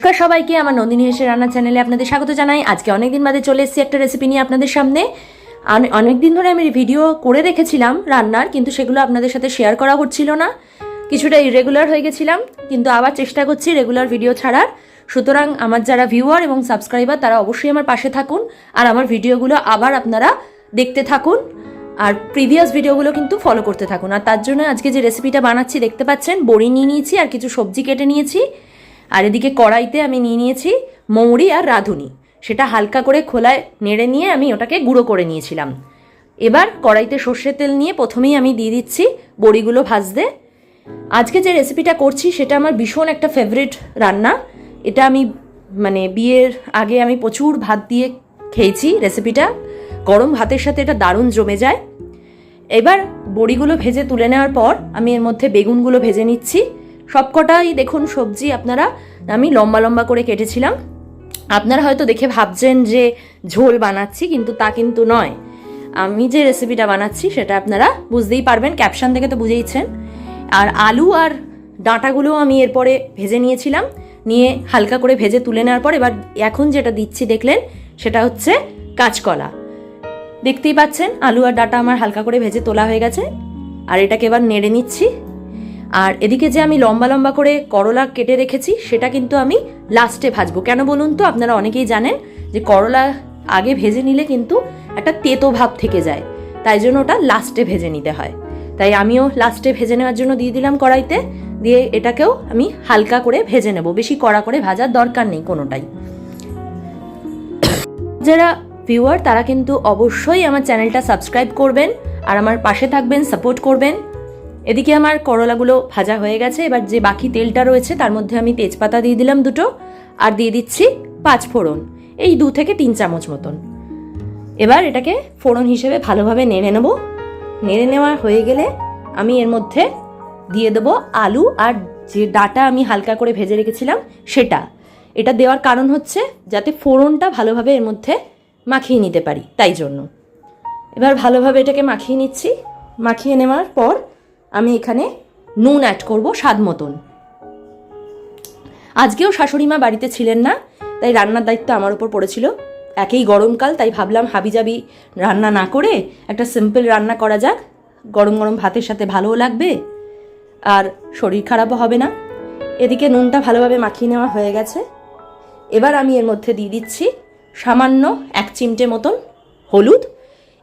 নমস্কার সবাইকে, আমার নন্দিনী হেসের রান্না চ্যানেলে আপনাদের স্বাগত জানাই। আজকে অনেকদিন বাদে চলে এসেছি একটা রেসিপি নিয়ে আপনাদের সামনে। অনেকদিন ধরে আমি ভিডিও করে রেখেছিলাম রান্নার, কিন্তু সেগুলো আপনাদের সাথে শেয়ার করা হচ্ছিল না, কিছুটা ইরেগুলার হয়ে গেছিলাম, কিন্তু আবার চেষ্টা করছি রেগুলার ভিডিও ছাড়ার। সুতরাং আমার যারা ভিউয়ার এবং সাবস্ক্রাইবার তারা অবশ্যই আমার পাশে থাকুন আর আমার ভিডিওগুলো আবার আপনারা দেখতে থাকুন আর প্রিভিয়াস ভিডিওগুলো কিন্তু ফলো করতে থাকুন। আর তার জন্য আজকে যে রেসিপিটা বানাচ্ছি দেখতে পাচ্ছেন, বড়ি নিয়ে নিয়েছি আর কিছু সবজি কেটে নিয়েছি। আর এদিকে কড়াইতে আমি নিয়ে নিয়েছি মৌরি আর রাঁধুনি, সেটা হালকা করে খোলায় নেড়ে নিয়ে আমি ওটাকে গুঁড়ো করে নিয়েছিলাম। এবার কড়াইতে সর্ষের তেল নিয়ে প্রথমেই আমি দিয়ে দিচ্ছি বড়িগুলো ভাজতে। আজকে যে রেসিপিটা করছি সেটা আমার ভীষণ একটা ফেভারিট রান্না। এটা আমি বিয়ের আগে আমি প্রচুর ভাত দিয়ে খেয়েছি। রেসিপিটা গরম ভাতের সাথে এটা দারুণ জমে যায়। এবার বড়িগুলো ভেজে তুলে নেওয়ার পর আমি এর মধ্যে বেগুনগুলো ভেজে নিচ্ছি। সবকটাই দেখুন সবজি আমি লম্বা লম্বা করে কেটেছিলাম। আপনারা হয়তো দেখে ভাবছেন যে ঝোল বানাচ্ছি, কিন্তু তা কিন্তু নয়। আমি যে রেসিপিটা বানাচ্ছি সেটা আপনারা বুঝতেই পারবেন, ক্যাপশন দেখে তো বুঝেইছেন। আর আলু আর ডাঁটাগুলো আমি এরপরে ভেজে নিয়েছিলাম, নিয়ে হালকা করে ভেজে তুলে নেওয়ার পর এবার এখন যেটা দিচ্ছি দেখলেন সেটা হচ্ছে কাঁচকলা। দেখতেই পাচ্ছেন আলু আর ডাঁটা আমার হালকা করে ভেজে তোলা হয়ে গেছে। আর এটাকে এবার নেড়ে নিচ্ছি। আর এদিকে যে আমি লম্বা লম্বা করে করলা কেটে রেখেছি সেটা কিন্তু আমি লাস্টে ভাজবো। কেন বলুন তো, আপনারা অনেকেই জানেন যে করলা আগে ভেজে নিলে কিন্তু একটা তেতো ভাব থেকে যায়, তাই জন্য ওটা লাস্টে ভেজে নিতে হয়। তাই আমিও লাস্টে ভেজে নেওয়ার জন্য দিয়ে দিলাম কড়াইতে, দিয়ে এটাকেও আমি হালকা করে ভেজে নেব, বেশি কড়া করে ভাজার দরকার নেই কোনোটাই। যারা ভিউয়ার তারা কিন্তু অবশ্যই আমার চ্যানেলটা সাবস্ক্রাইব করবেন আর আমার পাশে থাকবেন, সাপোর্ট করবেন। এদিকে আমার করলাগুলো ভাজা হয়ে গেছে। এবার যে বাকি তেলটা রয়েছে তার মধ্যে আমি তেজপাতা দিয়ে দিলাম 2টো, আর দিয়ে দিচ্ছি 5 ফোড়ন, এই 2 থেকে 3 চামচ মতন। এবার এটাকে ফোড়ন হিসেবে ভালোভাবে নেড়ে নেব। নেড়ে নেওয়া হয়ে গেলে আমি এর মধ্যে দিয়ে দেবো আলু আর যে ডাঁটা আমি হালকা করে ভেজে রেখেছিলাম সেটা। এটা দেওয়ার কারণ হচ্ছে যাতে ফোড়নটা ভালোভাবে এর মধ্যে মাখিয়ে নিতে পারি, তাই জন্য। এবার ভালোভাবে এটাকে মাখিয়ে নিচ্ছি। মাখিয়ে নেওয়ার পর আমি এখানে নুন অ্যাড করব স্বাদ মতন। আজকেও শাশুড়ি মা বাড়িতে ছিলেন না, তাই রান্নার দায়িত্ব আমার উপর পড়েছিল। একেই গরমকাল, তাই ভাবলাম হাবিজাবি রান্না না করে একটা সিম্পল রান্না করা যাক। গরম গরম ভাতের সাথে ভালোও লাগবে আর শরীর খারাপও হবে না। এদিকে নুনটা ভালোভাবে মাখিয়ে নেওয়া হয়ে গেছে। এবার আমি এর মধ্যে দিয়ে দিচ্ছি সামান্য 1 চিমটে মতন হলুদ।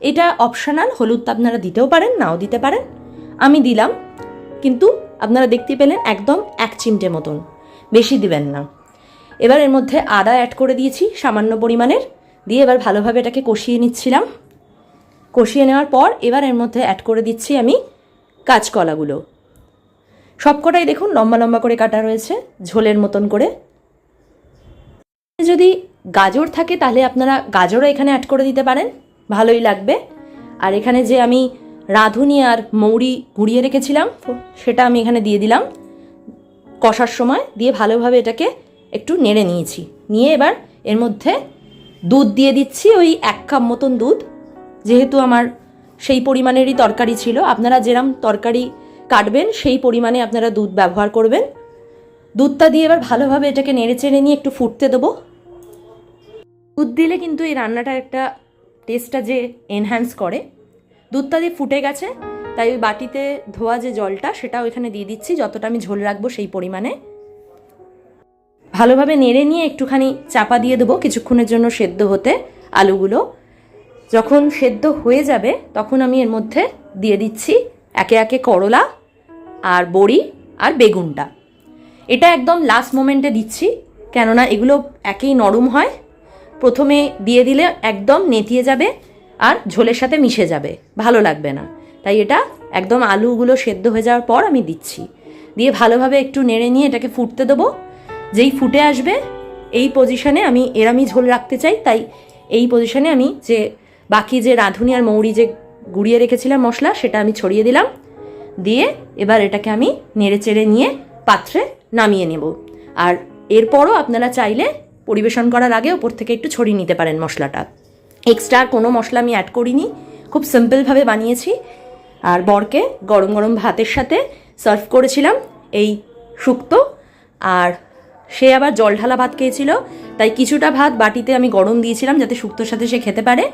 এটা অপশনাল, হলুদটা আপনারা দিতেও পারেন, নাও দিতে পারেন। আমি দিলাম, কিন্তু আপনারা দেখতে পেলেন একদম 1 চিমটে মতন, বেশি দিবেন না। এবার এর মধ্যে আদা অ্যাড করে দিয়েছি সামান্য পরিমাণের, দিয়ে এবার ভালোভাবে এটাকে কষিয়ে নিচ্ছিলাম। কষিয়ে নেওয়ার পর এবার এর মধ্যে অ্যাড করে দিচ্ছি আমি কাঁচকলাগুলো। সবকটাই দেখুন লম্বা লম্বা করে কাটা রয়েছে, ঝোলের মতন করে। যদি গাজর থাকে তাহলে আপনারা গাজরও এখানে অ্যাড করে দিতে পারেন, ভালোই লাগবে। আর এখানে যে আমি রাঁধুনি আর মৌরি গুঁড়িয়ে রেখেছিলাম সেটা আমি এখানে দিয়ে দিলাম কষার সময়, দিয়ে ভালোভাবে এটাকে একটু নেড়ে নিয়েছি। নিয়ে এবার এর মধ্যে দুধ দিয়ে দিচ্ছি, ওই 1 কাপ মতন দুধ। যেহেতু আমার সেই পরিমাণেরই তরকারি ছিল, আপনারা যেরকম তরকারি কাটবেন সেই পরিমাণে আপনারা দুধ ব্যবহার করবেন। দুধটা দিয়ে এবার ভালোভাবে এটাকে নেড়ে চেড়ে নিয়ে একটু ফুটতে দেবো। দুধ দিলে কিন্তু এই রান্নাটা একটা টেস্টটা যে এনহ্যান্স করে। দুধটা দিয়ে ফুটে গেছে, তাই ওই বাটিতে ধোয়া যে জলটা সেটাও এখানে দিয়ে দিচ্ছি, যতটা আমি ঝোল রাখবো সেই পরিমাণে। ভালোভাবে নেড়ে নিয়ে একটুখানি চাপা দিয়ে দেবো কিছুক্ষণের জন্য সেদ্ধ হতে। আলুগুলো যখন সেদ্ধ হয়ে যাবে তখন আমি এর মধ্যে দিয়ে দিচ্ছি একে একে করলা আর বড়ি আর বেগুনটা। এটা একদম লাস্ট মোমেন্টে দিচ্ছি, কেননা এগুলো একেই নরম হয়। প্রথমে দিয়ে দিলে একদম নেতিয়ে যাবে আর ঝোলের সাথে মিশে যাবে, ভালো লাগবে না। তাই এটা একদম আলুগুলো সেদ্ধ হয়ে যাওয়ার পর আমি দিচ্ছি। দিয়ে ভালোভাবে একটু নেড়ে নিয়ে এটাকে ফুটতে দেবো। যেই ফুটে আসবে এই পজিশনে আমি এরামি ঝোল রাখতে চাই, তাই এই পজিশনে আমি যে বাকি যে রাঁধুনি আর মৌরি যে গুঁড়িয়ে রেখেছিলাম মশলা সেটা আমি ছড়িয়ে দিলাম। দিয়ে এবার এটাকে আমি নেড়ে চেড়ে নিয়ে পাত্রে নামিয়ে নেব। আর এরপরও আপনারা চাইলে পরিবেশন করার আগে ওপর থেকে একটু ছড়িয়ে নিতে পারেন মশলাটা। এক্সট্রা আর কোনো মশলা আমি অ্যাড করিনি, খুব সিম্পলভাবে বানিয়েছি। আর বরকে গরম গরম ভাতের সাথে সার্ভ করেছিলাম এই শুক্তো। আর সে আবার জল ঢালা ভাত খেয়েছিল, তাই কিছুটা ভাত বাটিতে আমি গরম দিয়েছিলাম যাতে শুক্তোর সাথে সে খেতে পারে,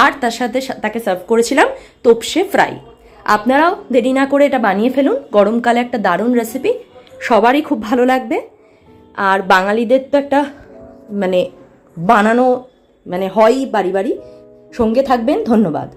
আর তার সাথে তাকে সার্ভ করেছিলাম তোপসে ফ্রাই। আপনারাও দেরি না করে এটা বানিয়ে ফেলুন, গরমকালে একটা দারুণ রেসিপি, সবারই খুব ভালো লাগবে। আর বাঙালিদের তো একটা বানানো হয়ই বাড়ি বাড়ি। সঙ্গে থাকবেন, ধন্যবাদ।